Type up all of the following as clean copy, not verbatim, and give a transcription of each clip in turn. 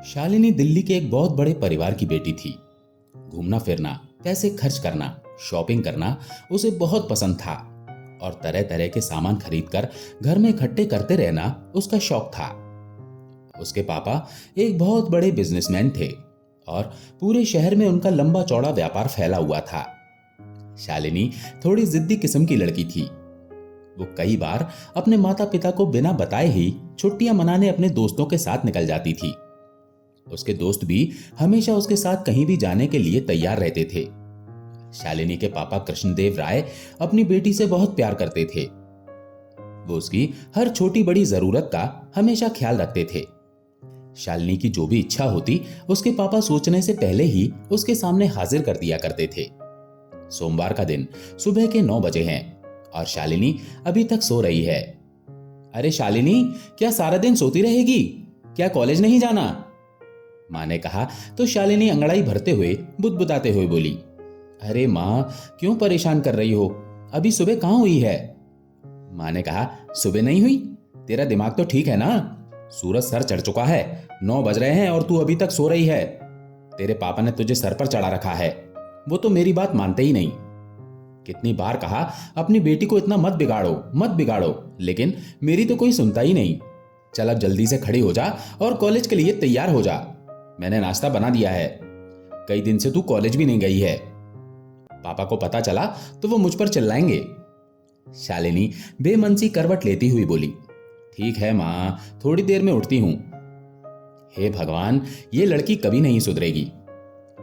शालिनी दिल्ली के एक बहुत बड़े परिवार की बेटी थी। घूमना फिरना, पैसे खर्च करना, शॉपिंग करना उसे बहुत पसंद था और तरह तरह के सामान खरीदकर घर में इकट्ठे करते रहना उसका शौक था। उसके पापा एक बहुत बड़े बिजनेसमैन थे और पूरे शहर में उनका लंबा चौड़ा व्यापार फैला हुआ था। शालिनी थोड़ी जिद्दी किस्म की लड़की थी। वो कई बार अपने माता पिता को बिना बताए ही छुट्टियां मनाने अपने दोस्तों के साथ निकल जाती थी। उसके दोस्त भी हमेशा उसके साथ कहीं भी जाने के लिए तैयार रहते थे। शालिनी के पापा कृष्णदेव राय अपनी बेटी से बहुत प्यार करते थे। वो उसकी हर छोटी बड़ी जरूरत का हमेशा ख्याल रखते थे। शालिनी की जो भी इच्छा होती उसके पापा सोचने से पहले ही उसके सामने हाजिर कर दिया करते थे। सोमवार का दिन सुबह के 9 बजे हैं और शालिनी अभी तक सो रही है। अरे शालिनी, क्या सारा दिन सोती रहेगी? क्या कॉलेज नहीं जाना? माँ ने कहा तो शालिनी अंगड़ाई भरते हुए बुदबुदाते हुए बोली, अरे माँ, क्यों परेशान कर रही हो? अभी सुबह कहाँ हुई है? माँ ने कहा, सुबह नहीं हुई? तेरा दिमाग तो ठीक है ना? सूरज सर चढ़ चुका है, 9 बज रहे हैं और तू अभी तक सो रही है। तेरे पापा ने तुझे सर पर चढ़ा रखा है, वो तो मेरी बात मानते ही नहीं। कितनी बार कहा अपनी बेटी को इतना मत बिगाड़ो, लेकिन मेरी तो कोई सुनता ही नहीं। चल अब जल्दी से खड़ी हो जा और कॉलेज के लिए तैयार हो जा। मैंने नाश्ता बना दिया है। कई दिन से तू कॉलेज भी नहीं गई है। पापा को पता चला तो वो मुझ पर चिल्लाएंगे। शालिनी बेमन सी करवट लेती हुई बोली, ठीक है माँ, थोड़ी देर में उठती हूं। हे भगवान, ये लड़की कभी नहीं सुधरेगी।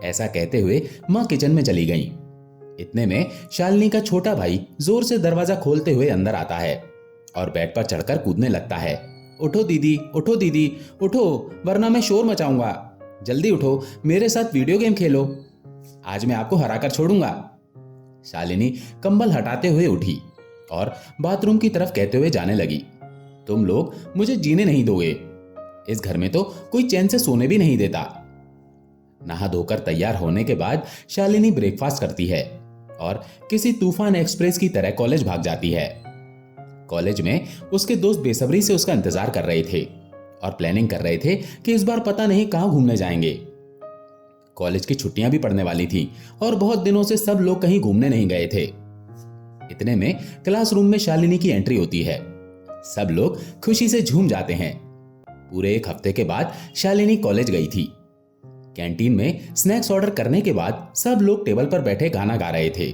ऐसा कहते हुए माँ किचन में चली गई। इतने में शालिनी का छोटा भाई जोर से दरवाजा खोलते हुए अंदर आता है और बेड पर चढ़कर कूदने लगता है। उठो दीदी, उठो दीदी, उठो, वरना मैं शोर मचाऊंगा। जल्दी उठो, मेरे साथ वीडियो गेम खेलो। आज मैं आपको हराकर छोड़ूंगा। शालिनी कंबल हटाते हुए उठी और बाथरूम की तरफ कहते हुए जाने लगी, तुम लोग मुझे जीने नहीं दोगे। इस घर में तो कोई चैन से सोने भी नहीं देता। नहा धोकर तैयार होने के बाद शालिनी ब्रेकफास्ट करती है और किसी तूफान एक्सप्रेस की तरह कॉलेज भाग जाती है। कॉलेज में उसके दोस्त बेसब्री से उसका इंतजार कर रहे थे और प्लानिंग कर रहे थे कि इस बार पता नहीं कहां घूमने जाएंगे। कॉलेज की छुट्टियां भी पड़ने वाली थी और बहुत दिनों से सब लोग कहीं घूमने नहीं गए थे। इतने में क्लासरूम में शालिनी की एंट्री होती है। सब लोग खुशी से झूम जाते हैं। पूरे 1 हफ्ते के बाद शालिनी कॉलेज गई थी। कैंटीन में स्नैक्स ऑर्डर करने के बाद सब लोग टेबल पर बैठे गाना गा रहे थे।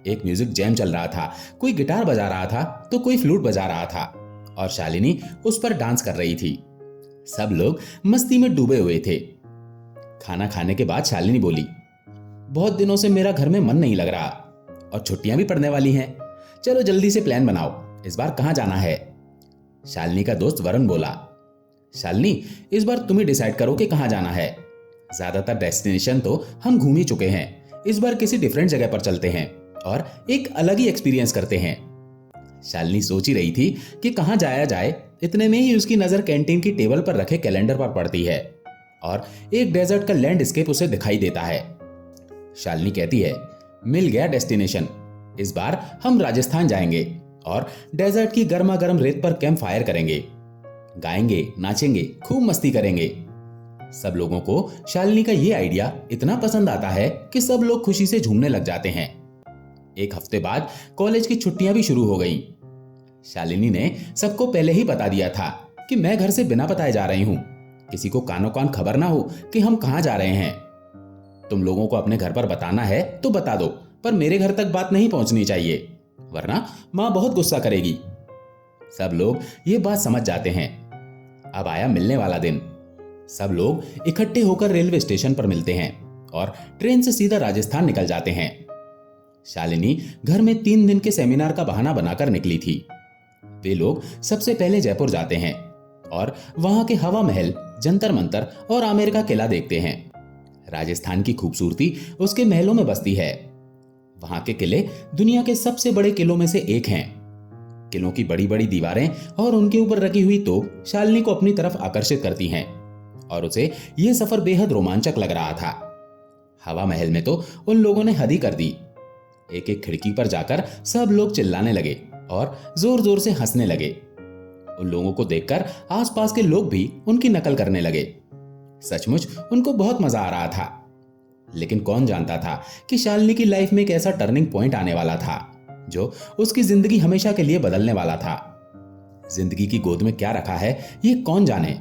एक म्यूजिक जैम चल रहा था, कोई गिटार बजा रहा था तो कोई फ्लूट बजा रहा था और शालिनी उस पर डांस कर रही थी। सब लोग मस्ती में डूबे हुए थे। खाना खाने के बाद शालिनी बोली, बहुत दिनों से मेरा घर में मन नहीं लग रहा और छुट्टियां भी पड़ने वाली हैं। चलो जल्दी से प्लान बनाओ, इस बार कहां जाना है? शालिनी का दोस्त वरुण बोला, शालिनी, इस बार तुम ही डिसाइड करो कि कहां जाना है। ज्यादातर डेस्टिनेशन तो हम घूम ही चुके हैं। इस बार किसी डिफरेंट जगह पर चलते हैं और एक अलग ही एक्सपीरियंस करते हैं। शालिनी सोच ही रही थी कि कहां जाया जाए। इतने में ही उसकी नजर कैंटीन की टेबल पर रखे कैलेंडर पर पड़ती है और एक डेजर्ट का लैंडस्केप उसे दिखाई देता है। शालिनी कहती है, मिल गया डेस्टिनेशन। इस बार हम राजस्थान जाएंगे और डेजर्ट की गर्मा गर्म रेत पर कैंप फायर करेंगे। गाएंगे, नाचेंगे, खूब मस्ती करेंगे। सब लोगों को शालिनी का ये आइडिया इतना पसंद आता है कि सब लोग खुशी से झूमने लग जाते हैं। 1 हफ्ते बाद कॉलेज की छुट्टियां भी शुरू हो गईं। शालिनी ने सबको पहले ही बता दिया था कि मैं घर से बिना बताए जा रही हूं। किसी को कानो कान खबर ना हो कि हम कहां जा रहे हैं। तुम लोगों को अपने घर पर बताना है तो बता दो, पर मेरे घर तक बात नहीं पहुंचनी चाहिए, वरना मां बहुत गुस्सा करेगी। सब लोग ये बात समझ जाते हैं। अब आया मिलने वाला दिन। सब लोग इकट्ठे होकर रेलवे स्टेशन पर मिलते हैं और ट्रेन से सीधा राजस्थान निकल जाते हैं। शालिनी घर में 3 दिन के सेमिनार का बहाना बनाकर निकली थी। वे लोग सबसे पहले जयपुर जाते हैं और वहां के हवा महल, जंतर मंतर और आमेर का किला देखते हैं। राजस्थान की खूबसूरती उसके महलों में बसती है। वहां के किले दुनिया के सबसे बड़े किलों में से एक हैं। किलों की बड़ी बड़ी दीवारें और उनके ऊपर रखी हुई तोप शालिनी को अपनी तरफ आकर्षित करती हैं और उसे यह सफर बेहद रोमांचक लग रहा था। हवा महल में तो उन लोगों ने हद ही कर दी। एक एक खिड़की पर जाकर सब लोग चिल्लाने लगे और जोर जोर से हंसने लगे। उन लोगों को देखकर आसपास के लोग भी उनकी नकल करने लगे। सचमुच उनको बहुत मजा आ रहा था। लेकिन कौन जानता था कि शालिनी की लाइफ में एक ऐसा टर्निंग पॉइंट आने वाला था जो उसकी जिंदगी हमेशा के लिए बदलने वाला था। जिंदगी की गोद में क्या रखा है ये कौन जाने।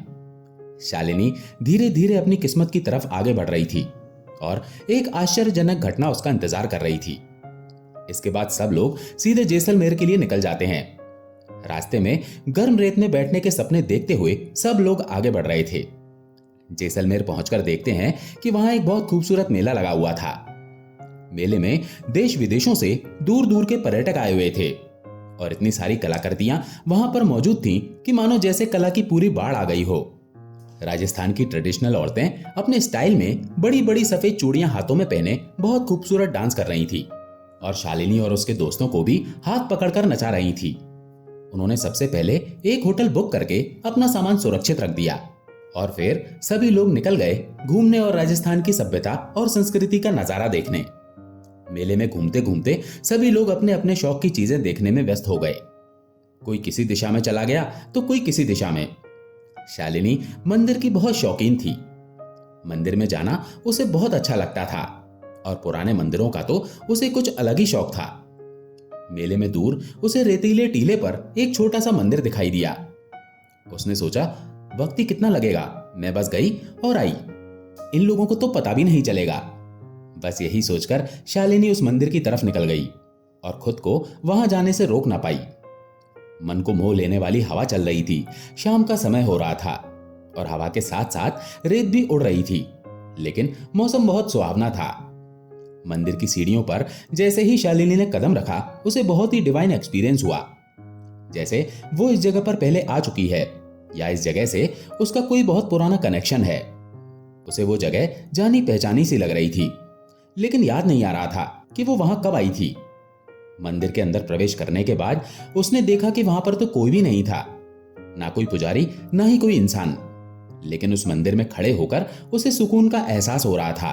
शालिनी धीरे धीरे अपनी किस्मत की तरफ आगे बढ़ रही थी और एक आश्चर्यजनक घटना उसका इंतजार कर रही थी। इसके बाद सब लोग सीधे जैसलमेर के लिए निकल जाते हैं। रास्ते में गर्म रेत में बैठने के सपने देखते हुए सब लोग आगे बढ़ रहे थे। जैसलमेर पहुंचकर देखते हैं कि वहां एक बहुत खूबसूरत मेला लगा हुआ था। मेले में देश विदेशों से दूर दूर के पर्यटक आए हुए थे और इतनी सारी कलाकृतियां वहां पर मौजूद थीं कि मानो जैसे कला की पूरी बाढ़ आ गई हो। राजस्थान की ट्रेडिशनल औरतें अपने स्टाइल में बड़ी बड़ी सफेद चूड़ियां हाथों में पहने बहुत खूबसूरत डांस कर रही थी और शालिनी और उसके दोस्तों को भी हाथ पकड़कर नचा रही थी। उन्होंने सबसे पहले एक होटल बुक करके अपना सामान सुरक्षित रख दिया और फिर सभी लोग निकल गए घूमने और राजस्थान की सभ्यता और संस्कृति का नजारा देखने। मेले में घूमते घूमते सभी लोग अपने अपने शौक की चीजें देखने में व्यस्त हो गए। कोई किसी दिशा में चला गया तो कोई किसी दिशा में। शालिनी मंदिर की बहुत शौकीन थी। मंदिर में जाना उसे बहुत अच्छा लगता था और पुराने मंदिरों का तो उसे कुछ अलग ही शौक था। मेले में दूर उसे रेतीले टीले पर एक छोटा सा मंदिर दिखाई दिया। उसने सोचा, वक्त ही कितना लगेगा, मैं बस गई और आई, इन लोगों को तो पता भी नहीं चलेगा। बस यही सोचकर शालिनी उस मंदिर की तरफ निकल गई और खुद को वहां जाने से रोक ना पाई। मन को मोह लेने वाली हवा चल रही थी। शाम का समय हो रहा था और हवा के साथ साथ रेत भी उड़ रही थी, लेकिन मौसम बहुत सुहावना था। मंदिर की सीढ़ियों पर जैसे ही शालिनी ने कदम रखा उसे बहुत ही डिवाइन एक्सपीरियंस हुआ, जैसे वो इस जगह पर पहले आ चुकी है या इस जगह से उसका कोई बहुत पुराना कनेक्शन है। उसे वो जगह जानी पहचानी सी लग रही थी, लेकिन याद नहीं आ रहा था कि वो वहां कब आई थी। मंदिर के अंदर प्रवेश करने के बाद उसने देखा कि वहां पर तो कोई भी नहीं था, ना कोई पुजारी ना ही कोई इंसान। लेकिन उस मंदिर में खड़े होकर उसे सुकून का एहसास हो रहा था,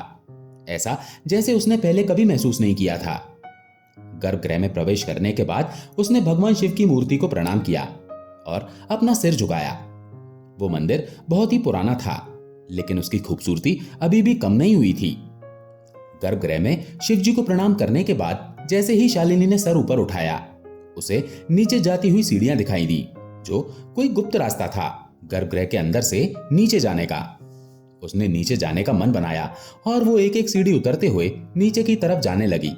ऐसा जैसे उसने पहले कभी महसूस नहीं किया था। गर्भगृह में प्रवेश करने के बाद उसने भगवान शिव की मूर्ति को प्रणाम किया और अपना सिर झुकाया। वो मंदिर बहुत ही पुराना था, लेकिन उसकी खूबसूरती अभी भी कम नहीं हुई थी। गर्भगृह में शिव जी को प्रणाम करने के बाद जैसे ही शालिनी ने सर ऊपर उठाया, उसे नीचे जाती हुई सीढ़ियां दिखाई दी, जो कोई गुप्त रास्ता था गर्भगृह के अंदर से नीचे जाने का। उसने नीचे जाने का मन बनाया और वो एक एक सीढ़ी उतरते हुए नीचे की तरफ जाने लगी।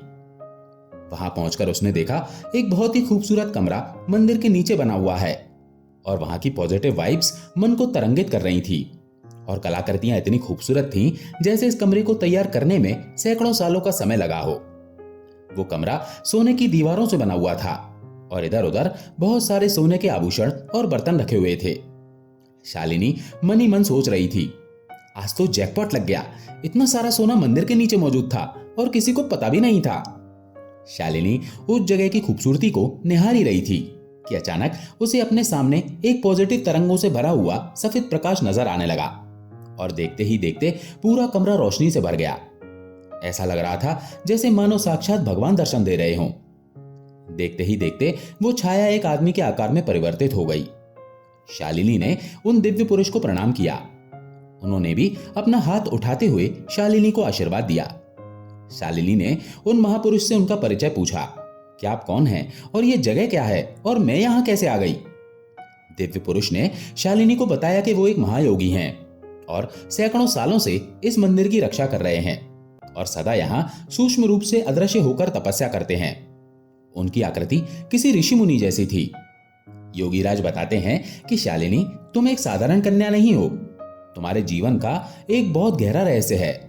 वहां पहुंचकर उसने देखा एक बहुत ही खूबसूरत कमरा मंदिर के नीचे बना हुआ है और वहां की पॉजिटिव वाइब्स मन को तरंगित कर रही थी और कलाकृतियां इतनी खूबसूरत थीं जैसे इस कमरे को तैयार करने में सैकड़ों सालों का समय लगा हो। वो कमरा सोने की दीवारों से बना हुआ था और इधर उधर बहुत सारे सोने के आभूषण और बर्तन रखे हुए थे। शालिनी मन ही मन सोच रही थी, आज तो जैकपॉट लग गया, इतना सारा सोना मंदिर के नीचे मौजूद था और किसी को पता भी नहीं था। शालिनी उस जगह की खूबसूरती को निहार ही रही थी कि अचानक उसे अपने सामने एक पॉजिटिव तरंगों से भरा हुआ सफेद प्रकाश नजर आने लगा और देखते ही देखते पूरा कमरा रोशनी से भर गया। ऐसा लग रहा था जैसे मानो साक्षात भगवान दर्शन दे रहे हों। देखते ही देखते वो छाया एक आदमी के आकार में परिवर्तित हो गई। शालिनी ने उन दिव्य पुरुष को प्रणाम किया। उन्होंने भी अपना हाथ उठाते हुए शालिनी को आशीर्वाद दिया। शालिनी ने उन महापुरुष से उनका परिचय पूछा कि आप कौन हैं और ये जगह क्या है और मैं यहां कैसे आ गई। दिव्य पुरुष ने शालिनी को बताया कि वो एक महायोगी हैं और सैकड़ों सालों से इस मंदिर की रक्षा कर रहे हैं और सदा यहां सूक्ष्म रूप से अदृश्य होकर तपस्या करते हैं। उनकी आकृति किसी ऋषि मुनि जैसी थी। योगीराज बताते हैं कि शालिनी, तुम एक साधारण कन्या नहीं हो, तुम्हारे जीवन का एक बहुत गहरा रहस्य है।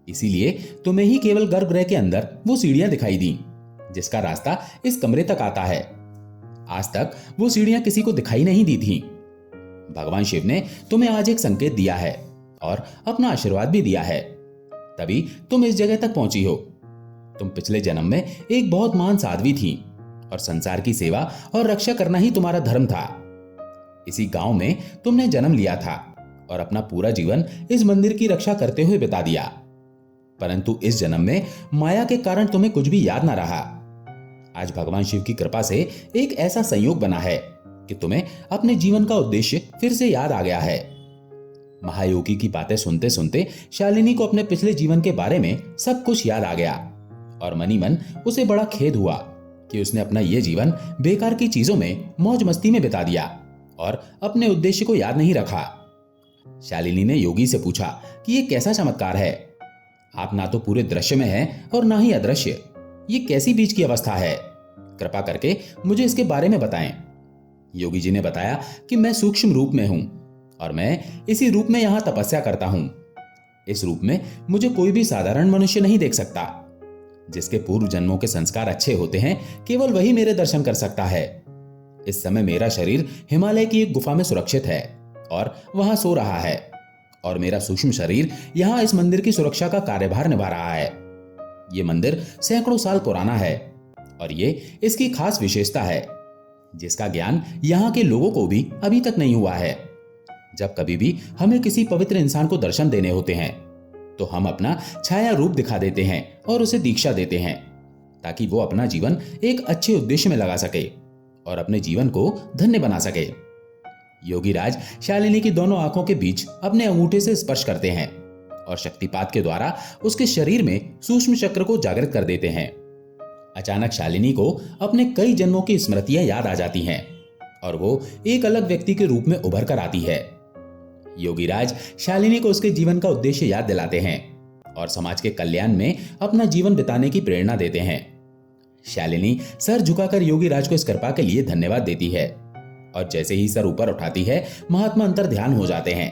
इसीलिए तुम्हें ही केवल गर्भगृह के अंदर वो सीढ़ियां दिखाई दी जिसका रास्ता इस कमरे तक आता है। आज तक वो सीढ़ियां किसी को दिखाई नहीं दी थीं। भगवान शिव ने तुम्हें आज एक संकेत दिया है और अपना आशीर्वाद भी दिया है, तभी तुम इस जगह तक पहुंची हो। तुम पिछले जन्म में एक बहुत महान साध्वी थी और संसार की सेवा और रक्षा करना ही तुम्हारा धर्म था। इसी गांव में तुमने जन्म लिया था और अपना पूरा जीवन इस मंदिर की रक्षा करते हुए बिता दिया, परंतु इस जन्म में माया के कारण तुम्हें कुछ भी याद ना रहा। आज भगवान शिव की कृपा से एक ऐसा संयोग बना है कि तुम्हें अपने जीवन का उद्देश्य फिर से याद आ गया है। महायोगी की बातें सुनते सुनते शालिनी को अपने पिछले जीवन के बारे में सब कुछ याद आ गया और मनी मन उसे बड़ा खेद हुआ कि उसने अपना यह जीवन बेकार की चीजों में मौज मस्ती में बिता दिया और अपने उद्देश्य को याद नहीं रखा। शालिनी ने योगी से पूछा कि यह कैसा चमत्कार है? आप ना तो पूरे दृश्य में हैं और ना ही अदृश्य। ये कैसी बीच की अवस्था है? कृपा करके मुझे इसके बारे में बताएं। योगी जी ने बताया कि मैं सूक्ष्म रूप में हूं और मैं इसी रूप में यहां तपस्या करता हूं। इस रूप में मुझे कोई भी साधारण मनुष्य नहीं देख सकता। जिसके पूर्व जन्मों के संस्कार अच्छे होते हैं केवल वही मेरे दर्शन कर सकता है। इस समय मेरा शरीर हिमालय की एक गुफा में सुरक्षित है और वहां सो रहा है और मेरा सूक्ष्म शरीर यहां इस मंदिर की सुरक्षा का कार्यभार निभा रहा है। यह मंदिर सैकड़ों साल पुराना है और ये इसकी खास विशेषता है जिसका ज्ञान यहाँ के लोगों को भी अभी तक नहीं हुआ है। जब कभी भी हमें किसी पवित्र इंसान को दर्शन देने होते हैं तो हम अपना छाया रूप दिखा देते हैं और उसे दीक्षा देते हैं ताकि वो अपना जीवन एक अच्छे उद्देश्य में लगा सके और अपने जीवन को धन्य बना सके। योगीराज शालिनी की दोनों आंखों के बीच अपने अंगूठे से स्पर्श करते हैं और शक्तिपात के द्वारा उसके शरीर में सूक्ष्म चक्र को जागृत कर देते हैं। अचानक शालिनी को अपने कई जन्मों की स्मृतियां याद आ जाती हैं और वो एक अलग व्यक्ति के रूप में उभर कर आती है। योगीराज शालिनी को उसके जीवन का उद्देश्य याद दिलाते हैं और समाज के कल्याण में अपना जीवन बिताने की प्रेरणा देते हैं। शालिनी सर झुकाकर योगीराज को इस कृपा के लिए धन्यवाद देती है और जैसे ही सर ऊपर उठाती है महात्मा अंतर ध्यान हो जाते हैं।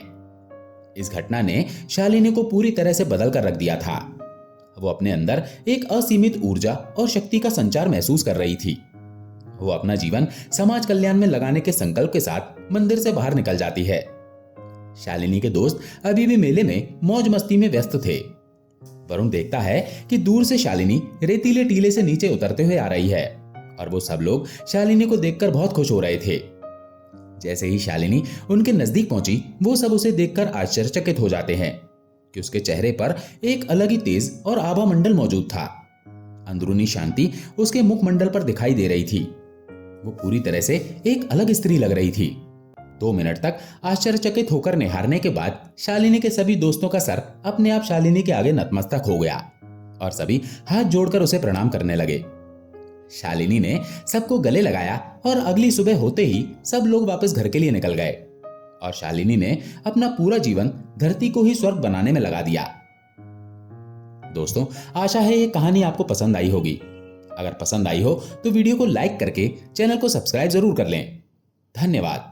इस घटना ने शालिनी को पूरी तरह से बदल कर रख दिया था। वो अपने अंदर एक असीमित ऊर्जा और शक्ति का संचार महसूस कर रही थी। वो अपना जीवन समाज कल्याण में लगाने के संकल्प के साथ मंदिर से बाहर निकल जाती है। शालिनी के दोस्त अभी भी मेले में मौज मस्ती में व्यस्त थे। वरुण देखता है कि दूर से शालिनी रेतीले टीले से नीचे उतरते हुए आ रही है और वो सब लोग शालिनी को देखकर बहुत खुश हो रहे थे। जैसे ही शालिनी उनके नजदीक पहुंची वो सब उसे देखकर आश्चर्यचकित हो जाते हैं कि उसके चेहरे पर एक अलग ही तेज और आभा मंडल मौजूद था। अंदरूनी शांति उसके मुखमंडल पर दिखाई दे रही थी। वो पूरी तरह से एक अलग स्त्री लग रही थी। 2 मिनट तक आश्चर्यचकित होकर निहारने के बाद शालिनी के सभी दोस्तों का सर अपने आप शालिनी के आगे नतमस्तक हो गया और सभी हाथ जोड़कर उसे प्रणाम करने लगे। शालिनी ने सबको गले लगाया और अगली सुबह होते ही सब लोग वापस घर के लिए निकल गए और शालिनी ने अपना पूरा जीवन धरती को ही स्वर्ग बनाने में लगा दिया। दोस्तों, आशा है ये कहानी आपको पसंद आई होगी। अगर पसंद आई हो तो वीडियो को लाइक करके चैनल को सब्सक्राइब जरूर कर लें। धन्यवाद।